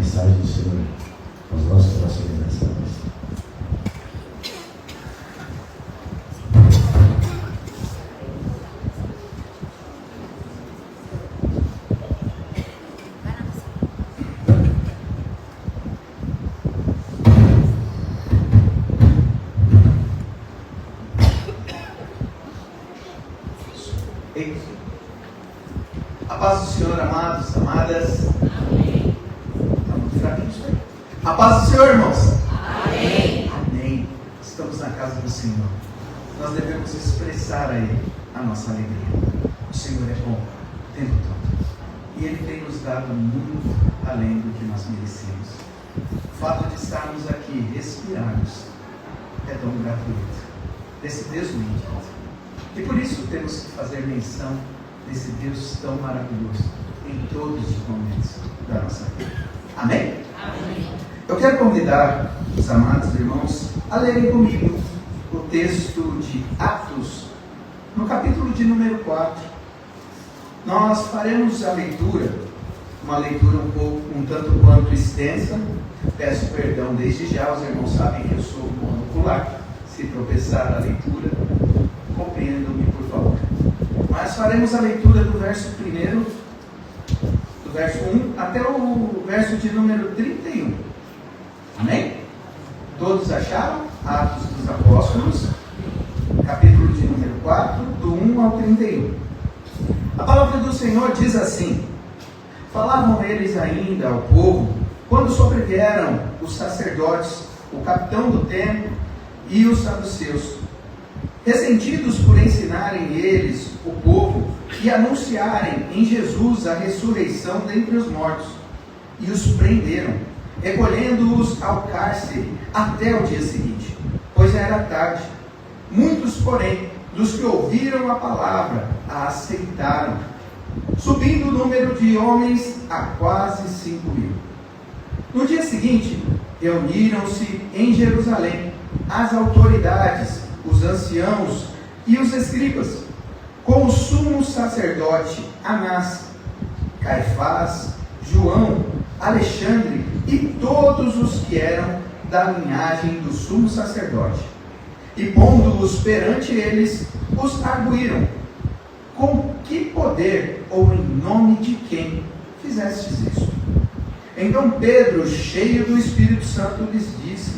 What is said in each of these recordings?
mensagem do Senhor aos nossos corações nessa noite. A paz do Senhor, amados, amadas. Amém. Está muito fraquinho isso aí. A paz do Senhor, irmãos. Amém. Amém. Estamos na casa do Senhor. Nós devemos expressar a Ele a nossa alegria. O Senhor é bom o tempo todo. E Ele tem nos dado muito além do que nós merecemos. O fato de estarmos aqui, respirarmos, é dom gratuito desse Deus íntimo. E por isso temos que fazer menção desse Deus tão maravilhoso em todos os momentos da nossa vida. Amém? Amém. Eu quero convidar os amados irmãos a lerem comigo o texto de Atos, no capítulo de número 4. Nós faremos a leitura, uma leitura um tanto quanto extensa. Peço perdão desde já, os irmãos sabem que eu sou monocular. Se tropeçar a leitura, compreendam-me, por favor. Mas faremos a leitura do verso 1, do verso 1 até o verso de número 31. Amém? Todos acharam? Atos dos Apóstolos, capítulo de número 4, do 1 ao 31. A palavra do Senhor diz assim: falavam eles ainda ao povo, quando sobrevieram os sacerdotes, o capitão do templo e os saduceus, ressentidos por ensinarem eles, o povo, e anunciarem em Jesus a ressurreição dentre os mortos, e os prenderam, recolhendo-os ao cárcere até o dia seguinte, pois já era tarde. Muitos, porém, dos que ouviram a palavra, a aceitaram, subindo o número de homens a quase 5.000. No dia seguinte, reuniram-se em Jerusalém as autoridades, os anciãos e os escribas, com o sumo sacerdote Anás, Caifás, João, Alexandre e todos os que eram da linhagem do sumo sacerdote. E pondo-os perante eles, os arguíram: com que poder ou em nome de quem fizestes isso? Então Pedro, cheio do Espírito Santo, lhes disse: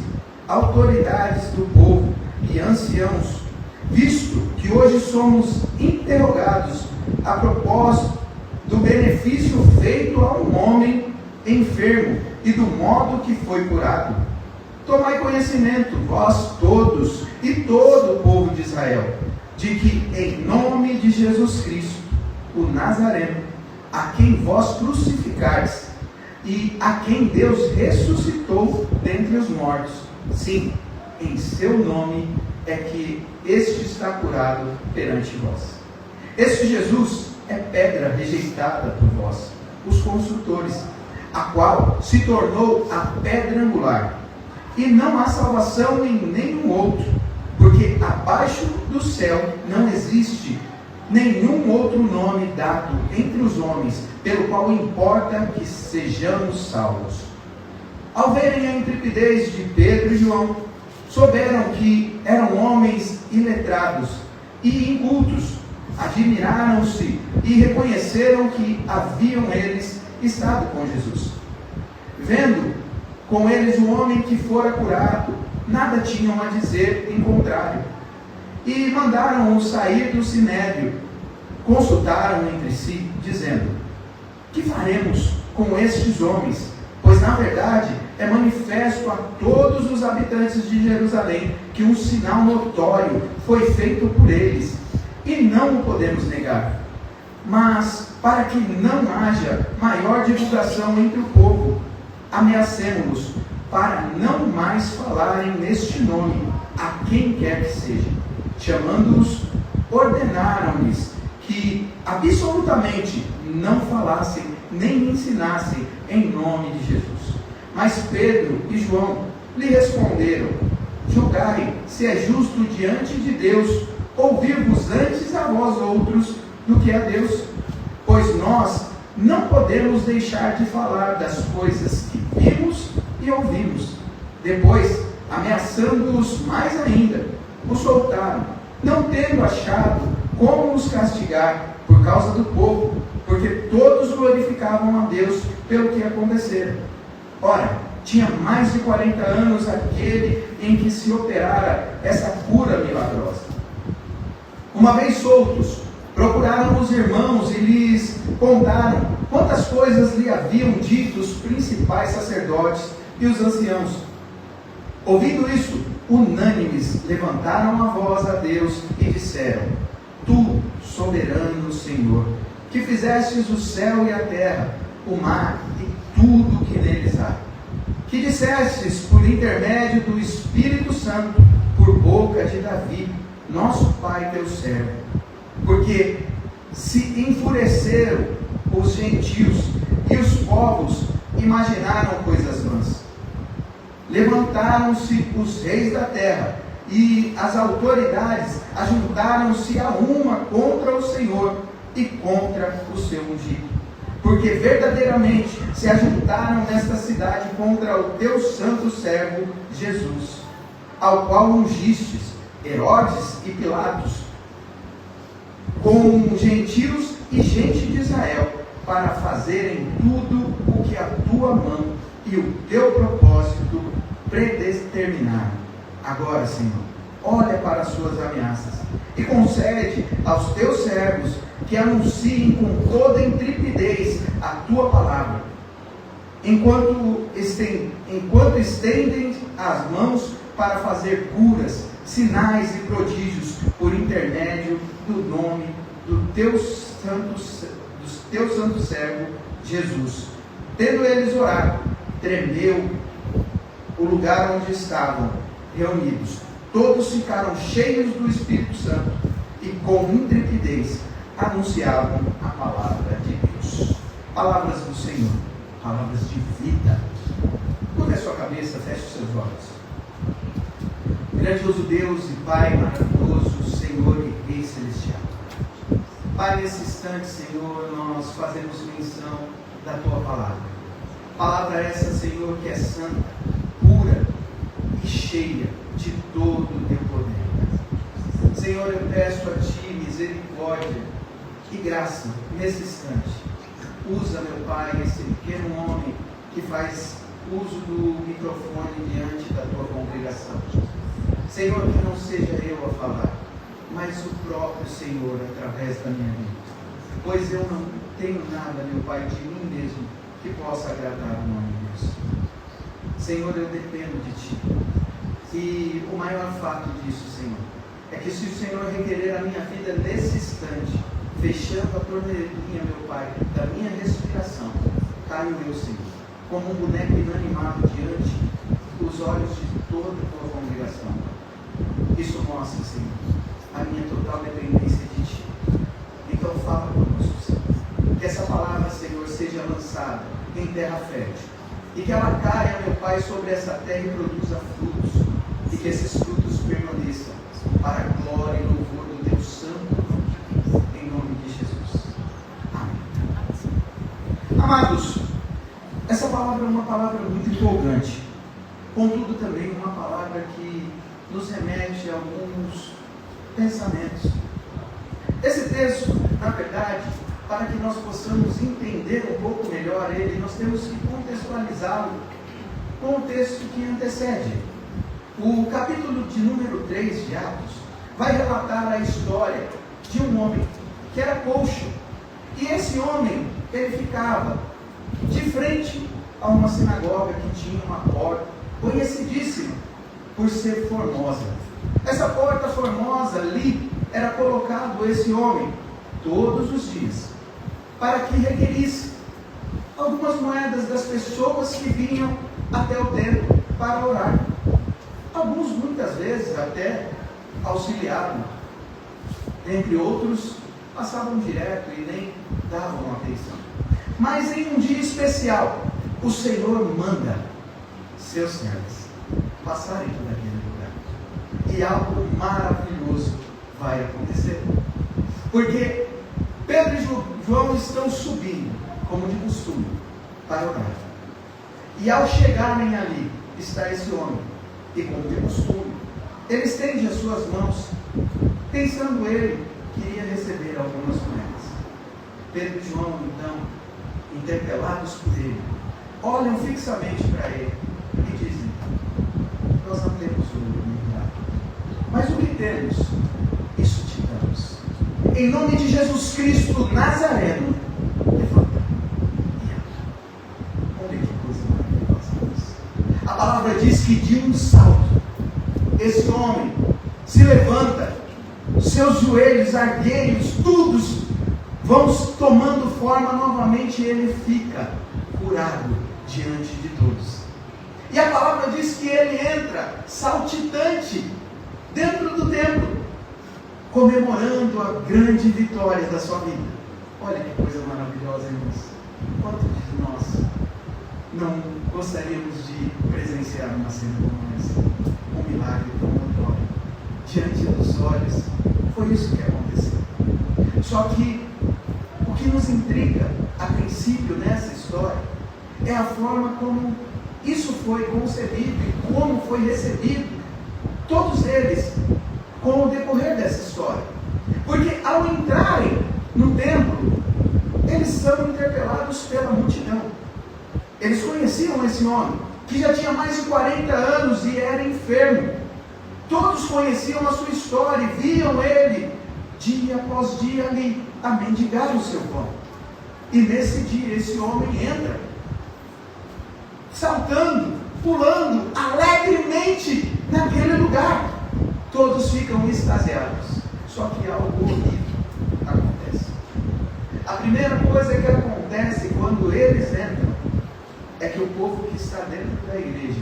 autoridades do povo e anciãos, visto que hoje somos interrogados a propósito do benefício feito a um homem enfermo e do modo que foi curado, tomai conhecimento, vós todos e todo o povo de Israel, de que em nome de Jesus Cristo, o Nazareno, a quem vós crucificais e a quem Deus ressuscitou dentre os mortos, sim, em seu nome é que este está curado perante vós. Este Jesus é pedra rejeitada por vós, os construtores, a qual se tornou a pedra angular. E não há salvação em nenhum outro, porque abaixo do céu não existe nenhum outro nome dado entre os homens, pelo qual importa que sejamos salvos. Ao verem a intrepidez de Pedro e João, souberam que eram homens iletrados e incultos, admiraram-se e reconheceram que haviam eles estado com Jesus. Vendo com eles o homem que fora curado, nada tinham a dizer em contrário, e mandaram-o sair do sinédrio. Consultaram entre si, dizendo: que faremos com estes homens? Pois na verdade é manifesto a todos os habitantes de Jerusalém que um sinal notório foi feito por eles, e não o podemos negar. Mas para que não haja maior divulgação entre o povo, ameacemo-los para não mais falarem neste nome a quem quer que seja. Chamando-os, ordenaram-lhes que absolutamente não falassem nem ensinassem em nome de Jesus. Mas Pedro e João lhe responderam: julgai se é justo diante de Deus ouvir-vos antes a vós outros do que a Deus, pois nós não podemos deixar de falar das coisas que vimos e ouvimos. Depois, ameaçando-os mais ainda, os soltaram, não tendo achado como os castigar por causa do povo, porque todos glorificavam a Deus pelo que acontecera. Ora, tinha mais de 40 anos aquele em que se operara essa cura milagrosa. Uma vez soltos, procuraram os irmãos e lhes contaram quantas coisas lhe haviam dito os principais sacerdotes e os anciãos. Ouvindo isso, unânimes levantaram a voz a Deus e disseram: Tu, soberano Senhor, que fizestes o céu e a terra, o mar e tudo o que neles há, que dissestes por intermédio do Espírito Santo, por boca de Davi, nosso pai teu servo, porque se enfureceram os gentios e os povos imaginaram coisas vãs. Levantaram-se os reis da terra e as autoridades ajuntaram-se a uma contra o Senhor e contra o seu ungido. Porque verdadeiramente se ajuntaram nesta cidade contra o teu santo servo Jesus, ao qual ungistes Herodes e Pilatos, com gentios e gente de Israel, para fazerem tudo o que a tua mão e o teu propósito predeterminaram. Agora, Senhor, olha para as suas ameaças e concede aos teus servos que anunciem com toda intrepidez a tua palavra, enquanto estendem as mãos para fazer curas, sinais e prodígios por intermédio do nome do teu santo servo Jesus. Tendo eles orado, tremeu o lugar onde estavam reunidos. Todos ficaram cheios do Espírito Santo e com intrepidez anunciavam a palavra de Deus. Palavras do Senhor, palavras de vida. Curva a sua cabeça, feche os seus olhos. Grandioso Deus e Pai maravilhoso, Senhor e Rei Celestial. Pai, nesse instante, Senhor, nós fazemos menção da Tua palavra. Palavra essa, Senhor, que é santa, pura e cheia de todo o Teu poder. Senhor, eu peço a Ti misericórdia e graça nesse instante. Usa, meu Pai, esse pequeno homem que faz uso do microfone diante da Tua congregação. Senhor, que não seja eu a falar, mas o próprio Senhor através da minha vida. Pois eu não tenho nada, meu Pai, de mim mesmo que possa agradar o nome de Deus. Senhor, eu dependo de Ti. E o maior fato disso, Senhor, é que se o Senhor requerer a minha vida nesse instante, fechando a torneirinha, meu Pai, da minha respiração, caio eu, Senhor, como um boneco inanimado diante dos olhos de toda a Tua congregação. Isso mostra, Senhor, a minha total dependência de Ti. Então fala conosco, Senhor. Que essa palavra, Senhor, seja lançada em terra fértil. E que ela caia, meu Pai, sobre essa terra e produza frutos. E que esses frutos permaneçam para a glória e louvor do Deus Santo, em nome de Jesus. Amém. Amados, essa palavra é uma palavra muito empolgante. Contudo, também uma palavra que nos remete a alguns pensamentos. Esse texto, na verdade, para que nós possamos entender um pouco melhor ele, nós temos que contextualizá-lo com o texto que antecede. O capítulo de número 3 de Atos vai relatar a história de um homem que era coxo. E esse homem, ele ficava de frente a uma sinagoga que tinha uma porta conhecidíssima por ser formosa. Essa porta formosa ali era colocado esse homem todos os dias para que requerisse algumas moedas das pessoas que vinham até o templo para orar. Alguns muitas vezes até auxiliavam, entre outros passavam direto e nem davam atenção. Mas em um dia especial, o Senhor manda seus servos passarem por aquele lugar. E algo maravilhoso vai acontecer. Porque Pedro e João estão subindo, como de costume, para orar. E ao chegarem ali, está esse homem. E como de costume, ele estende as suas mãos, pensando ele que iria receber algumas moedas. Pedro e João, então, interpelados por ele, olham fixamente para ele e dizem: nós não temos ouro nem prata, mas o que temos, isso te damos. Em nome de Jesus Cristo Nazareno, levanta e anda. Olha que coisa maravilhosa isso. A palavra diz que de um salto, esse homem se levanta, seus joelhos arqueios, todos vão tomando forma novamente, e ele fica curado diante de todos. E a palavra diz que ele entra saltitante dentro do templo, comemorando a grande vitória da sua vida. Olha que coisa maravilhosa, irmãos. Quantos de nós não gostaríamos de presenciar uma cena como essa? Um milagre tão notório, diante dos olhos. Foi isso que aconteceu. Só que o que nos intriga, a princípio, nessa história, é a forma como isso foi concebido e como foi recebido, todos eles, com o decorrer dessa história. Porque ao entrarem no templo, eles são interpelados pela multidão. Eles conheciam esse homem, que já tinha mais de 40 anos e era enfermo. Todos conheciam a sua história e viam ele, dia após dia, ali, a mendigar o seu pão. E nesse dia, esse homem entra, saltando, pulando, alegremente, naquele lugar. Todos ficam extasiados. Só que algo horrível acontece. A primeira coisa que acontece quando eles entram, é que o povo que está dentro da igreja,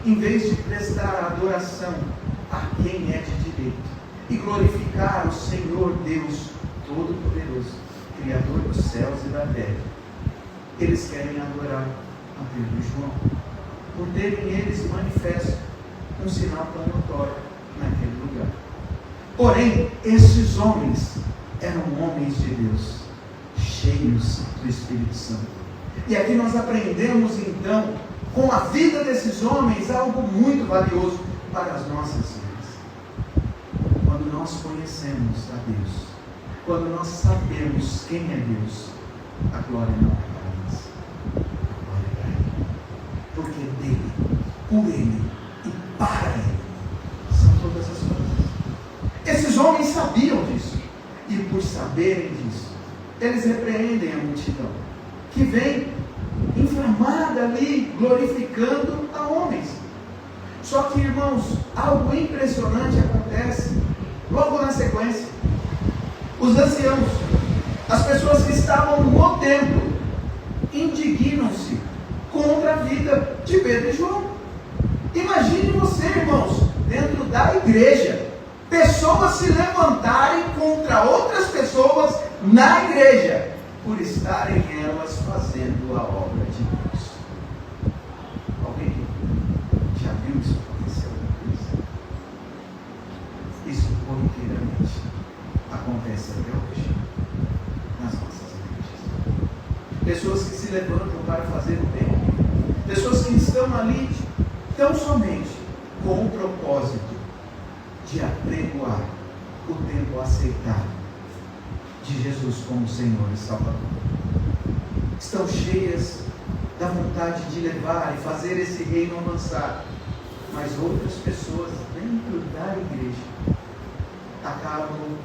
em vez de prestar adoração a quem é de direito e glorificar o Senhor Deus Todo-Poderoso, Criador dos céus e da terra, eles querem adorar a Pedro e João, por terem eles manifesto um sinal tão notório naquele lugar. Porém, esses homens eram homens de Deus, cheios do Espírito Santo. E aqui nós aprendemos então, com a vida desses homens, algo muito valioso para as nossas vidas. Quando nós conhecemos a Deus, quando nós sabemos quem é Deus, a glória não é para nós, a glória é para Ele. Porque dele, por Ele e para Ele são todas as coisas. Esses homens sabiam disso, e por saberem disso, eles repreendem a multidão, que vem inflamada ali, glorificando a homens. Só que, irmãos, algo impressionante acontece logo na sequência. Os anciãos, as pessoas que estavam no templo, indignam-se contra a vida de Pedro e João. Imagine você, irmãos, dentro da igreja, pessoas se levantarem contra outras pessoas na igreja, por estarem elas fazendo a obra de Deus. Alguém já viu isso acontecer alguma vez? Isso corriqueiramente acontece até hoje nas nossas igrejas. Pessoas que se levantam para fazer o bem, pessoas que estão ali tão somente com o propósito de apregoar o tempo aceitável de Jesus como Senhor e Salvador. Estão cheias da vontade de levar e fazer esse reino avançar, mas outras pessoas dentro da igreja acabam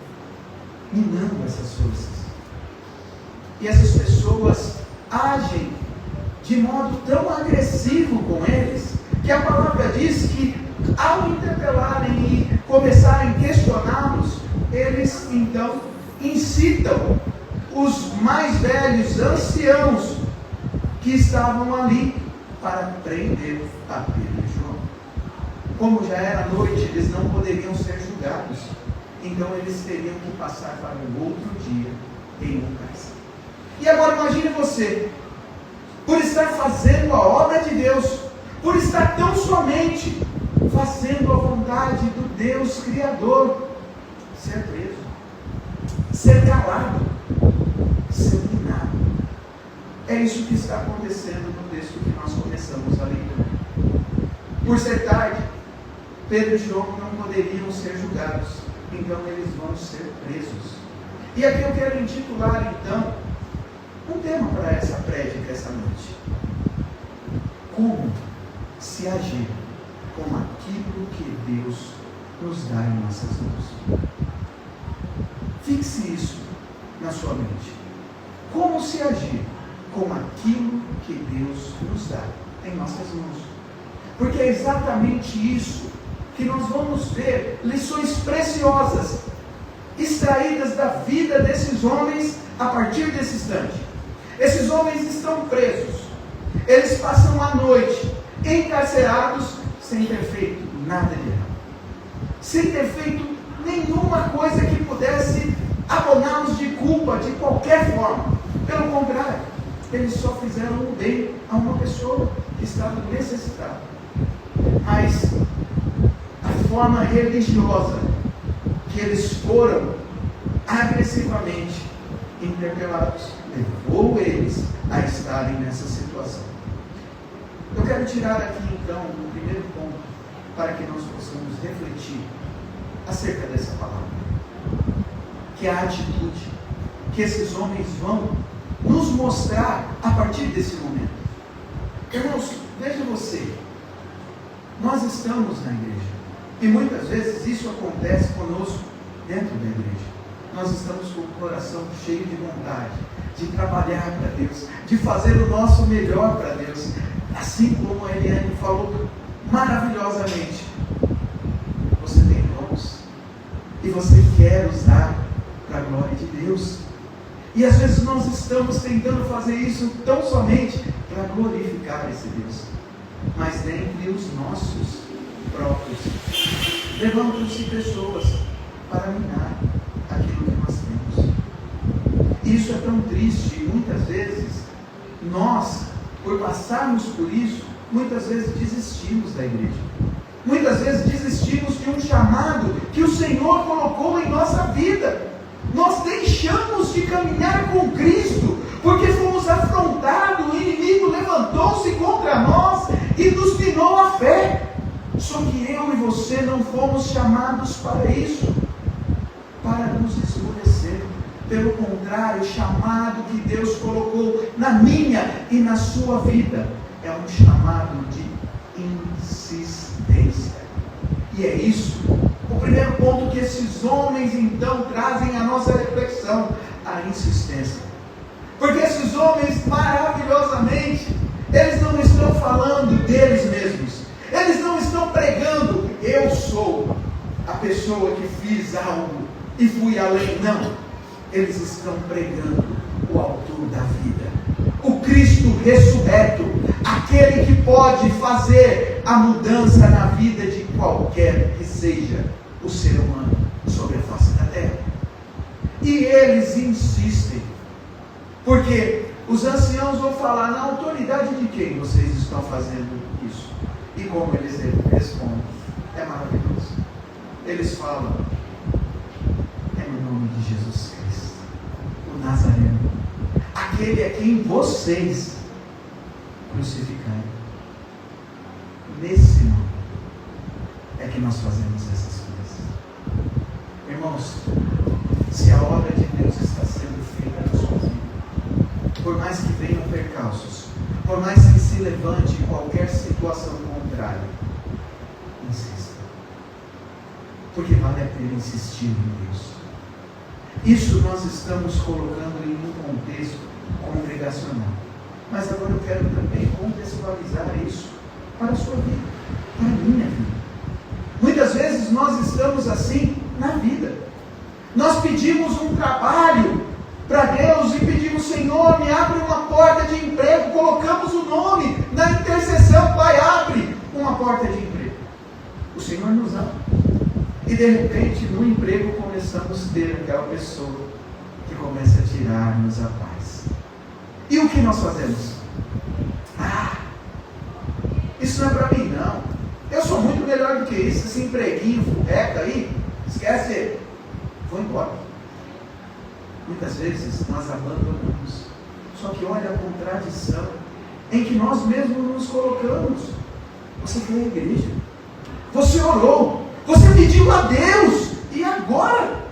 minando essas forças. E essas pessoas agem de modo tão agressivo com eles, que a palavra diz que ao interpelarem e começarem a questioná-los, eles então incitam os mais velhos anciãos que estavam ali para prender a Pedro e João. Como já era noite, eles não poderiam ser julgados, então eles teriam que passar para um outro dia em um cárcere. E agora imagine você, por estar fazendo a obra de Deus, por estar tão somente fazendo a vontade do Deus Criador, ser preso, ser calado, ser minado. É isso que está acontecendo no texto que nós começamos a leitura. Por ser tarde, Pedro e João não poderiam ser julgados, então eles vão ser presos. E aqui eu quero intitular então um tema para essa prédica essa noite: como se agir com aquilo que Deus nos dá em nossas mãos. Fixe isso na sua mente. Como se agir com aquilo que Deus nos dá em nossas mãos. Porque é exatamente isso que nós vamos ver, lições preciosas, extraídas da vida desses homens a partir desse instante. Esses homens estão presos, eles passam a noite encarcerados sem ter feito nada de errado, sem ter feito nenhuma coisa que pudesse aboná-los de culpa de qualquer forma. Pelo contrário, eles só fizeram o bem a uma pessoa que estava necessitada. Mas a forma religiosa que eles foram agressivamente interpelados levou eles a estarem nessa situação. Eu quero tirar aqui então o primeiro ponto para que nós possamos refletir acerca dessa palavra, que é a atitude que esses homens vão nos mostrar a partir desse momento. Irmãos, veja você, nós estamos na igreja e muitas vezes isso acontece conosco dentro da igreja. Nós estamos com o coração cheio de vontade de trabalhar para Deus, de fazer o nosso melhor para Deus, assim como a Eliane falou maravilhosamente. Você tem dons e você quer usar para a glória de Deus, e às vezes nós estamos tentando fazer isso tão somente para glorificar esse Deus, mas dentre os nossos próprios levantam-se pessoas para minar aquilo que nós temos. Isso é tão triste, e muitas vezes nós, por passarmos por isso, muitas vezes desistimos da igreja, muitas vezes desistimos de um chamado que o Senhor colocou em nossa vida. Nós deixamos de caminhar com Cristo, porque fomos afrontados, o inimigo levantou-se contra nós e nos minou a fé. Só que eu e você não fomos chamados para isso, para nos esmorecer. Pelo contrário, o chamado que Deus colocou na minha e na sua vida é um chamado de insistência. E é isso o primeiro ponto que esses homens então trazem à nossa reflexão: a insistência. Porque esses homens, maravilhosamente, eles não estão falando deles mesmos, eles não estão pregando eu sou a pessoa que fiz algo e fui além. Não, eles estão pregando o autor da vida, o Cristo ressurreto, aquele que pode fazer a mudança na vida de qualquer que seja o ser humano sobre a face da terra. E eles insistem, porque os anciãos vão falar: na autoridade de quem vocês estão fazendo isso? E como eles respondem, é maravilhoso. Eles falam: é no nome de Jesus Cristo, o Nazareno, aquele a quem vocês crucificaram. Nesse nome é que nós fazemos essas coisas. Irmãos, se a obra de Deus está sendo feita na sua vida, por mais que venham percalços, por mais que se levante qualquer situação contrária, insista, porque vale a pena insistir em Deus. Isso nós estamos colocando em um contexto congregacional, mas agora eu quero também contextualizar isso para a sua vida, para a minha vida. Muitas vezes nós estamos assim na vida. Nós pedimos um trabalho para Deus e pedimos: Senhor, me abre uma porta de emprego. Colocamos o nome na intercessão: Pai, abre uma porta de emprego. O Senhor nos ama. E de repente, no emprego, começamos a ter aquela pessoa que começa a tirar-nos a paz. E o que nós fazemos? Isso não é para mim, não. Eu sou muito melhor do que isso. Esse empreguinho furreca aí, esquece ele. Vou embora. Muitas vezes nós abandonamos Só que olha a contradição em que nós mesmos nos colocamos. Você foi à igreja, você orou, você pediu a Deus, e agora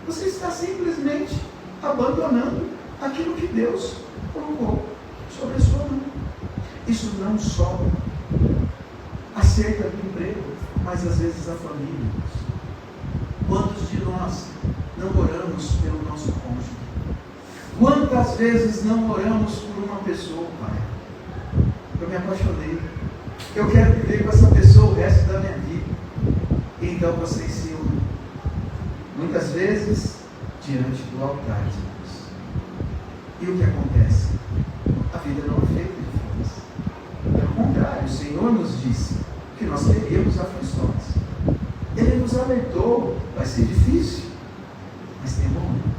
você está simplesmente abandonando aquilo que Deus colocou sobre a sua mão. Isso não só acerca do emprego, mas às vezes a família. Quantos de nós não oramos pelo nosso cônjuge? Quantas vezes não oramos por uma pessoa, Pai? Eu me apaixonei, eu quero viver com essa pessoa o resto da minha vida. E então vocês se unem, muitas vezes diante do altar de Deus. E o que acontece? A vida não é feita de flores. Pelo contrário, o Senhor nos disse que nós teríamos aflições. Ele nos alertou, vai ser difícil, mas tem momento.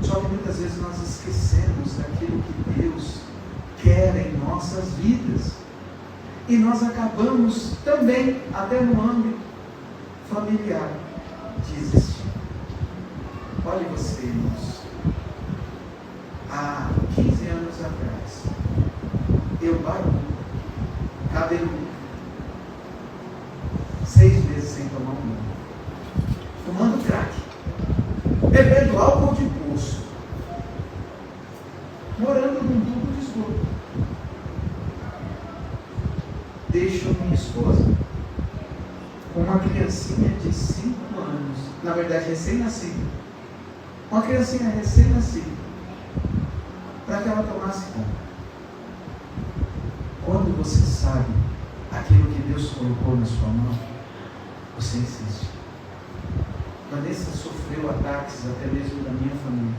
Só que muitas vezes nós esquecemos daquilo que Deus quer em nossas vidas. E nós acabamos também, até no âmbito familiar, desistir. Olhe você, irmãos. Há 15 anos atrás, eu barulho, cabeludo, 6 meses sem tomar um banho, fumando crack, bebendo álcool de poço, morando num tubo de esgoto. Deixo minha esposa com uma criancinha de 5 anos, na verdade recém-nascida, uma criancinha recém-nascida, para que ela tomasse conta. Quando você sabe aquilo que Deus colocou na sua mão, você insiste. Vanessa sofreu ataques até mesmo da minha família.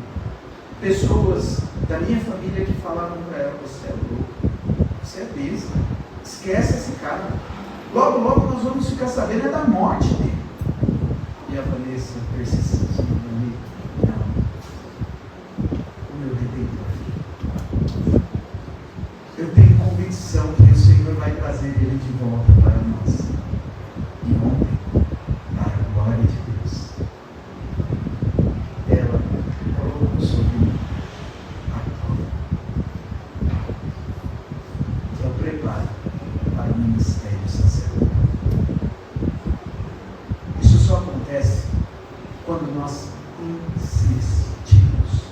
Pessoas da minha família que falavam para ela: você é louco, você é besta, esquece esse cara. Logo, logo nós vamos ficar sabendo da morte dele. E a Vanessa persistente, não, o meu Redentor. Eu tenho convicção que o Senhor vai trazer ele de volta para nós. E ontem, para a glória de Deus, ela colocou sobre mim a prova. Eu preparo para o ministério sacerdotal. Isso só acontece quando nós insistimos.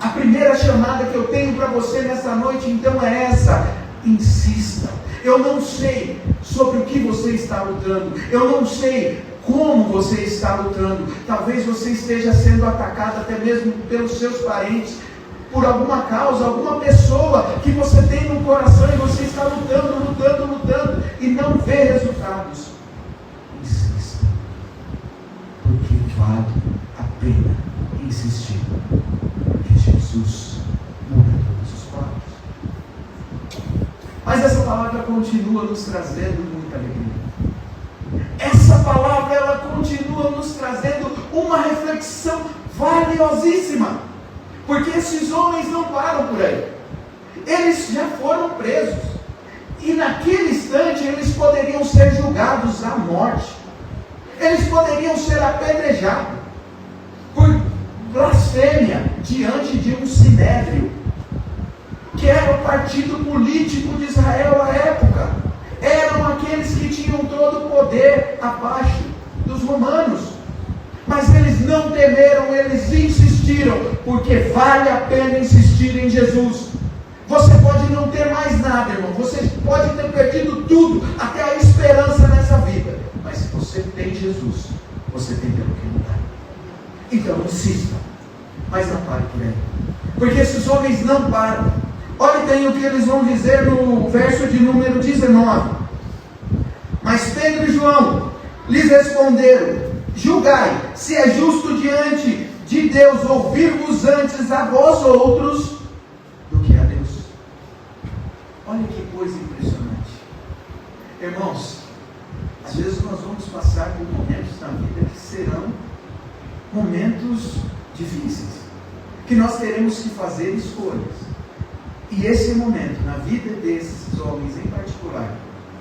A primeira chamada que eu tenho para você nessa noite, então, é essa: insista. Eu não sei sobre o que você está lutando, eu não sei como você está lutando. Talvez você esteja sendo atacado até mesmo pelos seus parentes, por alguma causa, alguma pessoa que você tem no coração, e você está lutando e não vê resultados. Insista, porque vale a pena insistir, porque Jesus muda todos os quadros. Mas essa palavra continua nos trazendo muita alegria. Essa palavra, ela continua nos trazendo uma reflexão valiosíssima. Porque esses homens não param por aí. Eles já foram presos. E naquele instante eles poderiam ser julgados à morte. Eles poderiam ser apedrejados por blasfêmia diante de um sinédrio, que era o partido político de Israel à época. Eram aqueles que tinham todo o poder abaixo dos romanos. Mas eles não temeram, eles insistiram, porque vale a pena insistir em Jesus. Você pode não ter mais nada, irmão, você pode ter perdido tudo, até a esperança nessa vida, mas se você tem Jesus, você tem pelo que lutar. Então insista, mas não pare por aí, porque esses homens não param. Olha bem o que eles vão dizer no verso de número 19. Mas Pedro e João lhes responderam: julgai se é justo diante de Deus ouvir-vos antes a vós outros do que a Deus. Olha que coisa impressionante. Irmãos, às vezes nós vamos passar por momentos na vida que serão momentos difíceis, que nós teremos que fazer escolhas. E esse momento, na vida desses homens em particular,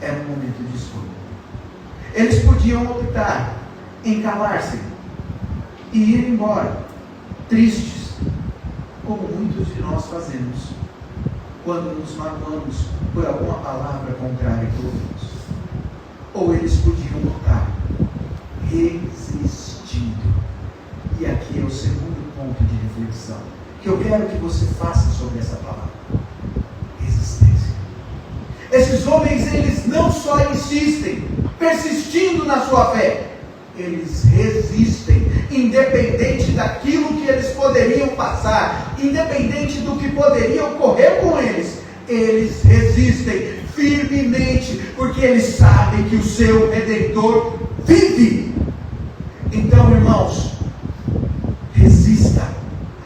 era um momento de escolha. Eles podiam optar em calar-se e ir embora, tristes, como muitos de nós fazemos, quando nos magoamos por alguma palavra contrária que ouvimos. Ou eles podiam lutar, resistindo. E aqui é o segundo ponto de reflexão, que eu quero que você faça sobre essa palavra: resistência. Esses homens, eles não só insistem, persistindo na sua fé, eles resistem, independente daquilo que eles poderiam passar, independente do que poderia ocorrer com eles, eles resistem firmemente, porque eles sabem que o seu Redentor vive. Então, irmãos, resista.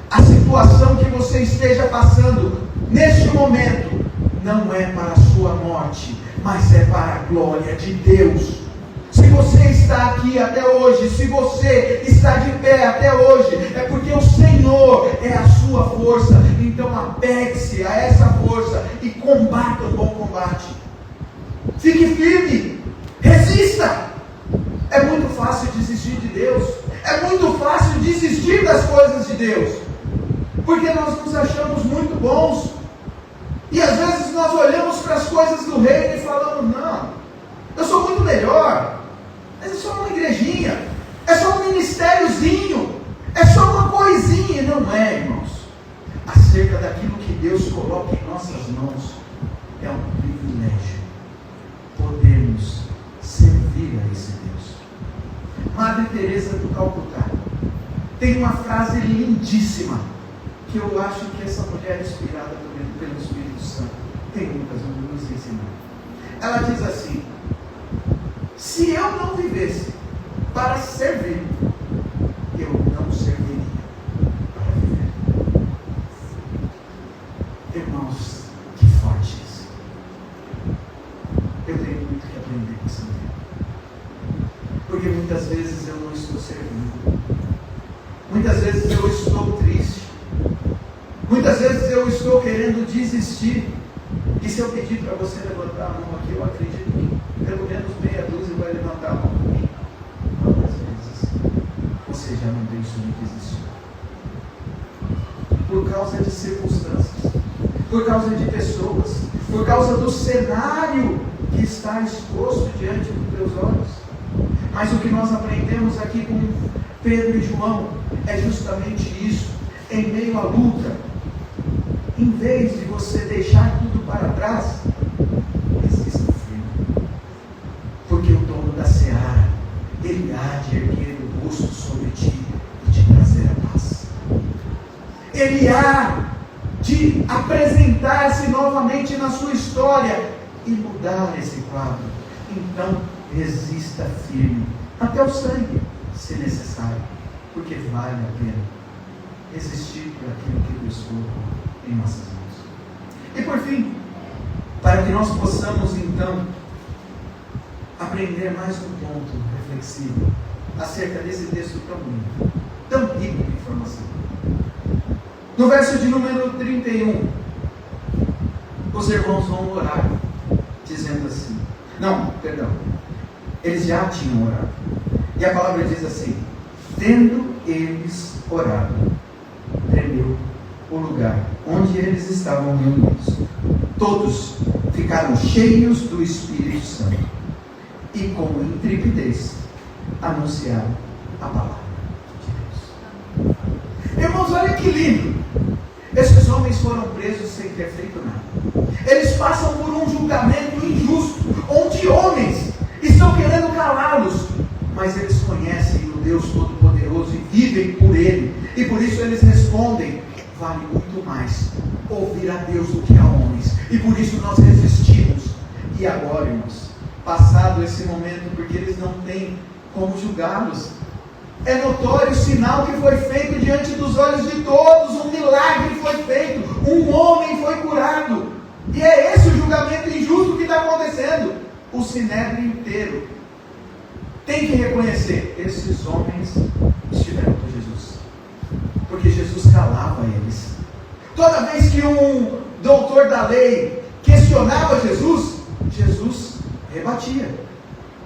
A situação que você esteja passando neste momento não é para a sua morte, mas é para a glória de Deus. Se você está aqui até hoje, se você está de pé até hoje, é porque o Senhor é a sua força. Então apegue-se a essa força e combata o bom combate. Fique firme, resista. É muito fácil desistir de Deus, é muito fácil desistir das coisas de Deus, porque nós nos achamos muito bons, e às vezes nós olhamos para as coisas do reino e falamos: não, eu sou muito melhor, mas é só uma igrejinha, é só um ministériozinho, é só uma coisinha. Não é, irmãos. Acerca daquilo que Deus coloca em nossas mãos, é um privilégio podermos servir a esse Deus. Madre Teresa do Calcutá tem uma frase lindíssima, que eu acho que essa mulher é inspirada também pelo Espírito Santo. Tem muitas, não nos ensinar. Ela diz assim: se eu não vivesse para servir, eu não serviria para viver. Irmãos, que forte isso. Eu tenho muito que aprender com essa mulher, porque muitas vezes eu não estou servindo, muitas vezes eu estou triste, muitas vezes eu estou querendo desistir. E se eu pedir para você levantar a mão aqui, eu acredito que pelo menos meia dúzia vai levantar a mão comigo. Quantas vezes você já não deixou de desistir? Por causa de circunstâncias, por causa de pessoas, por causa do cenário que está exposto diante dos teus olhos. Mas o que nós aprendemos aqui com Pedro e João é justamente isso. Em meio à luta, em vez de você deixar tudo para trás, resista firme, porque o dono da seara, ele há de erguer o rosto sobre ti e te trazer a paz. Ele há de apresentar-se novamente na sua história e mudar esse quadro. Então resista firme até o sangue, se necessário, porque vale a pena resistir por aquilo que Deus colocou em nossas mãos. E por fim, para que nós possamos então aprender mais um ponto reflexivo acerca desse texto tão lindo, tão rico de informação. No verso de número 31, os irmãos vão orar, dizendo assim, eles já tinham orado, e a palavra diz assim: tendo eles orado, tremeu o lugar onde eles estavam reunidos. Todos ficaram cheios do Espírito Santo e com intrepidez anunciaram a palavra de Deus. Irmãos, olha que lindo. Esses homens foram presos sem ter feito nada. Eles passam por um julgamento injusto, onde homens estão querendo calá-los, mas eles conhecem o Deus Todo-Poderoso e vivem por Ele, e por isso eles respondem: vale muito mais ouvir a Deus do que a homens, e por isso nós resistimos. E agora, irmãos, passado esse momento, porque eles não têm como julgá-los, é notório o sinal que foi feito diante dos olhos de todos, um milagre foi feito, um homem foi curado, e é esse o julgamento injusto que está acontecendo. O sinédrio inteiro tem que reconhecer: esses homens estiveram com Jesus, porque Jesus calava eles. Toda vez que um doutor da lei questionava Jesus, Jesus rebatia,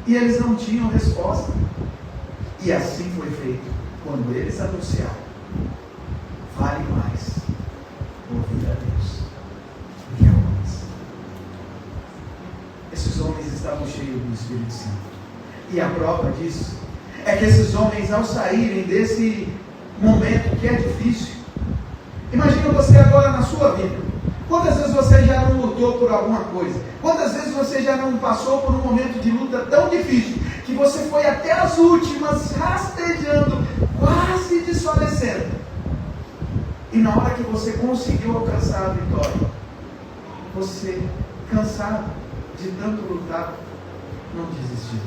e eles não tinham resposta. E assim foi feito quando eles anunciaram: vale mais ouvir a Deus e a homens. Esses homens estavam cheios do Espírito Santo. E a prova disso é que esses homens, ao saírem desse momento que é difícil, imagina você agora na sua vida. Quantas vezes você já não lutou por alguma coisa? Quantas vezes você já não passou por um momento de luta tão difícil que você foi até as últimas, rastejando, quase desfalecendo? E na hora que você conseguiu alcançar a vitória, você, cansado de tanto lutar, não desistiu.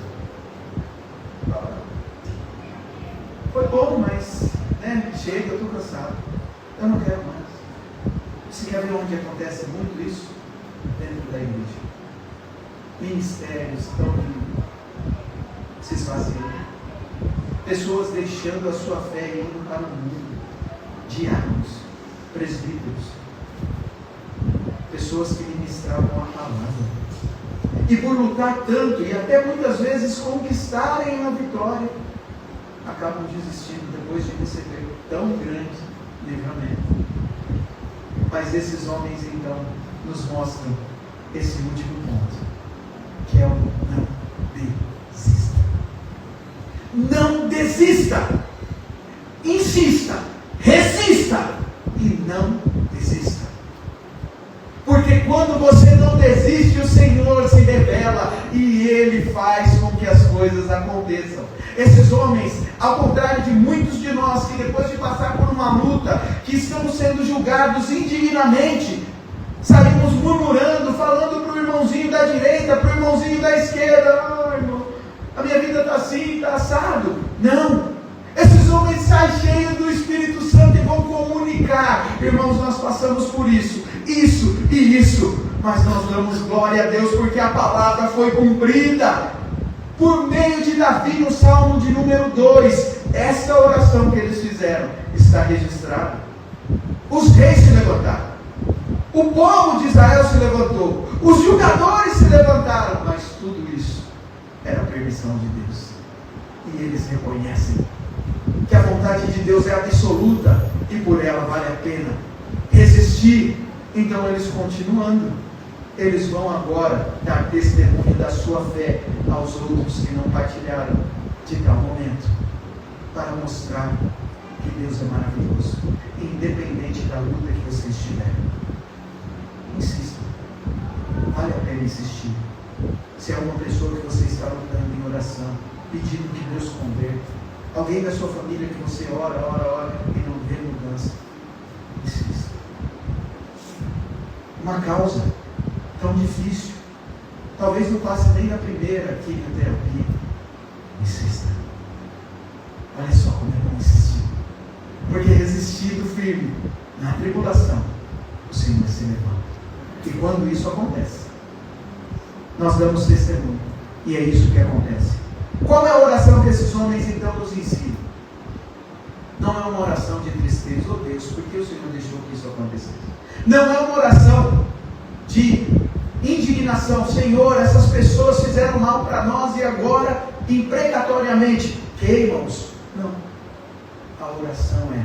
Foi bom, mas chega, eu estou cansado, eu não quero mais. Você quer ver onde acontece muito isso? Dentro da igreja. Ministérios estão se esvaziando. Pessoas deixando a sua fé e indo para o mundo. Diáconos, presbíteros, pessoas que ministravam a palavra. E por lutar tanto, e até muitas vezes conquistarem a vitória, acabam desistindo depois de receber tão grande livramento. Mas esses homens então nos mostram esse último ponto, que é o não desista. Não desista! Insista! Resista! E não desista. Porque quando você não desiste, o Senhor se revela e Ele faz com que as coisas aconteçam. Esses homens, ao contrário de muitos de nós, que depois de passar por uma luta, que estamos sendo julgados indignamente, saímos murmurando, falando para o irmãozinho da direita, para o irmãozinho da esquerda: irmão, a minha vida está assim, está assado. Não! Esses homens saem cheios do Espírito Santo e vão comunicar: irmãos, nós passamos por isso e isso, mas nós damos glória a Deus porque a palavra foi cumprida. Por meio de Davi, no Salmo de número 2, essa oração que eles fizeram está registrada. Os reis se levantaram, o povo de Israel se levantou, os julgadores se levantaram, mas tudo isso era a permissão de Deus. E eles reconhecem que a vontade de Deus é absoluta e por ela vale a pena resistir. Então eles, continuando, eles vão agora dar testemunho da sua fé aos outros que não partilharam de tal momento, para mostrar que Deus é maravilhoso, independente da luta que vocês tiverem. Insista, vale a pena insistir. Se é uma pessoa que você está lutando em oração, pedindo que Deus converta, alguém da sua família que você ora e não vê mudança, insista. Uma causa tão difícil, talvez não passe nem da primeira quimioterapia, insista. Olha só como é bom insistir, porque resistindo firme na tribulação, o Senhor se levanta. E quando isso acontece, nós damos testemunho, e é isso que acontece. Qual é a oração que esses homens então nos ensinam? Não é uma oração de tristeza: oh Deus, por que o Senhor deixou que isso acontecesse? Não é uma oração de indignação: Senhor, essas pessoas fizeram mal para nós e agora imprecatoriamente queimam-os. Não. A oração é: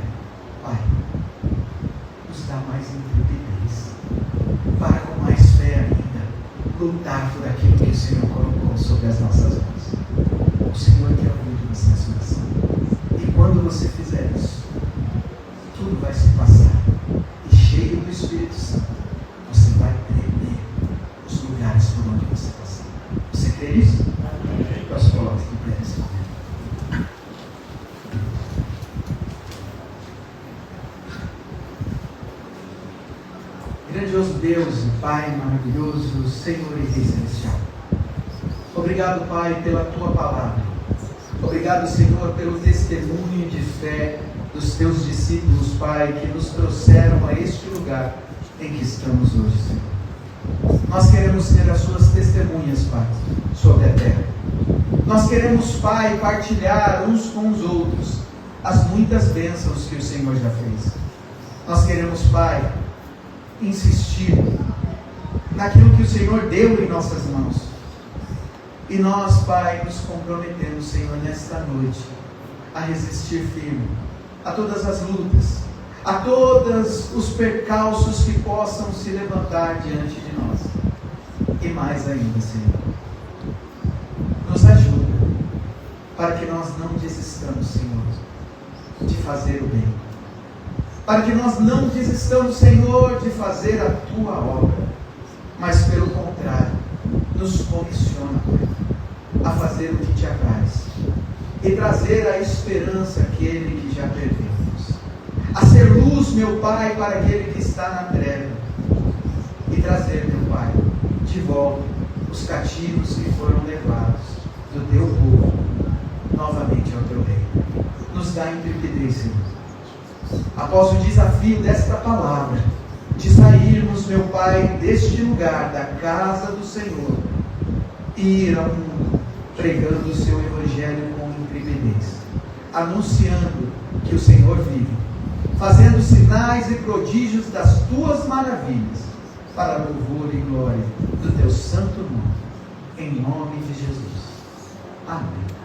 Pai, nos dá mais intrepidez, para com mais fé ainda lutar por aquilo que o Senhor colocou sobre as nossas mãos. O Senhor quer ouvir você nessa oração. E quando você fizer isso, tudo vai se passar. E cheio do Espírito Santo, você vai tremer os lugares por onde você passar. Você crê nisso? Nós coloque aqui para esse momento. Grandioso Deus, Pai maravilhoso, Senhor e Rei Celestial. Obrigado, Pai, pela Tua palavra. Obrigado, Senhor, pelo testemunho de fé dos Teus discípulos, Pai, que nos trouxeram a este lugar em que estamos hoje, Senhor. Nós queremos ser as Suas testemunhas, Pai, sobre a terra. Nós queremos, Pai, partilhar uns com os outros as muitas bênçãos que o Senhor já fez. Nós queremos, Pai, insistir naquilo que o Senhor deu em nossas mãos. E nós, Pai, nos comprometemos, Senhor, nesta noite, a resistir firme a todas as lutas, a todos os percalços que possam se levantar diante de nós. E mais ainda, Senhor, nos ajuda para que nós não desistamos, Senhor, de fazer o bem. Para que nós não desistamos, Senhor, de fazer a Tua obra, mas pelo contrário, nos comissiona a fazer o que Te apraz e trazer a esperança àquele que já perdemos, a ser luz, meu Pai, para aquele que está na treva, e trazer, meu Pai, de volta os cativos que foram levados do Teu povo novamente ao Teu reino. Nos dá intrepidez, Senhor, após o desafio desta palavra, de sairmos, meu Pai, deste lugar, da casa do Senhor, e ir ao mundo, pregando o Seu Evangelho com intrepidez, anunciando que o Senhor vive, fazendo sinais e prodígios das Tuas maravilhas, para louvor e glória do Teu santo nome, em nome de Jesus. Amém.